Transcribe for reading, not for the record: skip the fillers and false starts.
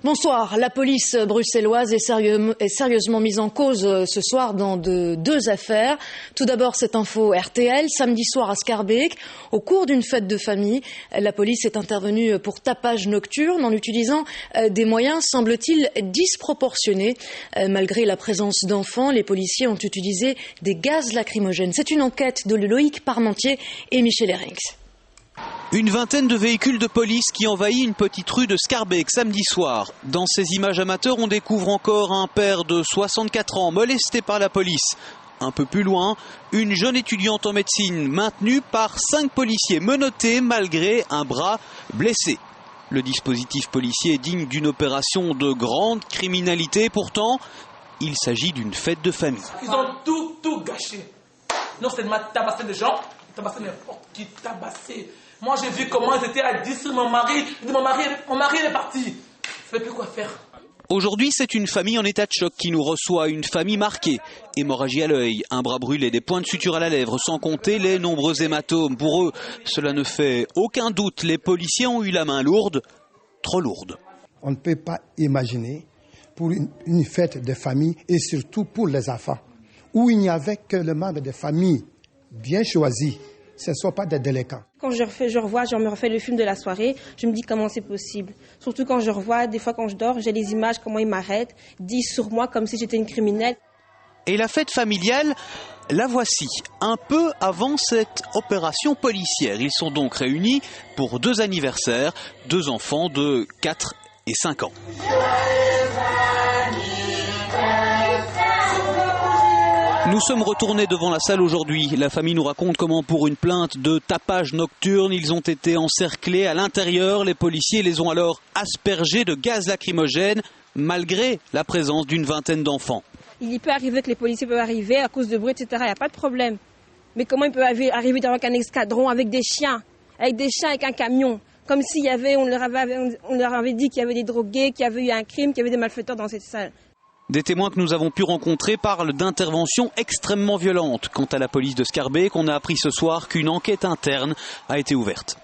Bonsoir. La police bruxelloise est sérieusement mise en cause ce soir dans deux affaires. Tout d'abord, cette info RTL. Samedi soir à Schaerbeek, au cours d'une fête de famille, la police est intervenue pour tapage nocturne en utilisant des moyens, semble-t-il, disproportionnés. Malgré la présence d'enfants, les policiers ont utilisé des gaz lacrymogènes. C'est une enquête de Loïc Parmentier et Michel Herings. Une vingtaine de véhicules de police qui envahit une petite rue de Schaerbeek samedi soir. Dans ces images amateurs, on découvre encore un père de 64 ans molesté par la police. Un peu plus loin, une jeune étudiante en médecine maintenue par 5 policiers menottés malgré un bras blessé. Le dispositif policier est digne d'une opération de grande criminalité. Pourtant, il s'agit d'une fête de famille. Ils ont tout gâché. Non seulement tabasser des gens, tabasser n'importe qui, tabasser. Moi, j'ai vu comment ils étaient à 10 sur mon mari. Mon mari est parti. Je ne savais plus quoi faire. Aujourd'hui, c'est une famille en état de choc qui nous reçoit, une famille marquée. Hémorragie à l'œil, un bras brûlé, des points de suture à la lèvre, sans compter les nombreux hématomes. Pour eux, cela ne fait aucun doute. Les policiers ont eu la main lourde, trop lourde. On ne peut pas imaginer pour une fête de famille et surtout pour les enfants, où il n'y avait que le membre de famille bien choisi. Ce ne sont pas des délinquants. Quand je me refais le film de la soirée, je me dis comment c'est possible. Surtout quand je revois, des fois quand je dors, j'ai les images, comment ils m'arrêtent, disent sur moi comme si j'étais une criminelle. Et la fête familiale, la voici, un peu avant cette opération policière. Ils sont donc réunis pour 2 anniversaires, 2 enfants de 4 et 5 ans. Nous sommes retournés devant la salle aujourd'hui. La famille nous raconte comment pour une plainte de tapage nocturne, ils ont été encerclés à l'intérieur. Les policiers les ont alors aspergés de gaz lacrymogène malgré la présence d'une vingtaine d'enfants. Il peut arriver que les policiers peuvent arriver à cause de bruit, etc. Il n'y a pas de problème. Mais comment ils peuvent arriver avec un escadron, avec des chiens, avec un camion, comme s'il y avait, on leur avait dit qu'il y avait des drogués, qu'il y avait eu un crime, qu'il y avait des malfaiteurs dans cette salle. Des témoins que nous avons pu rencontrer parlent d'interventions extrêmement violentes. Quant à la police de Schaerbeek, on a appris ce soir qu'une enquête interne a été ouverte.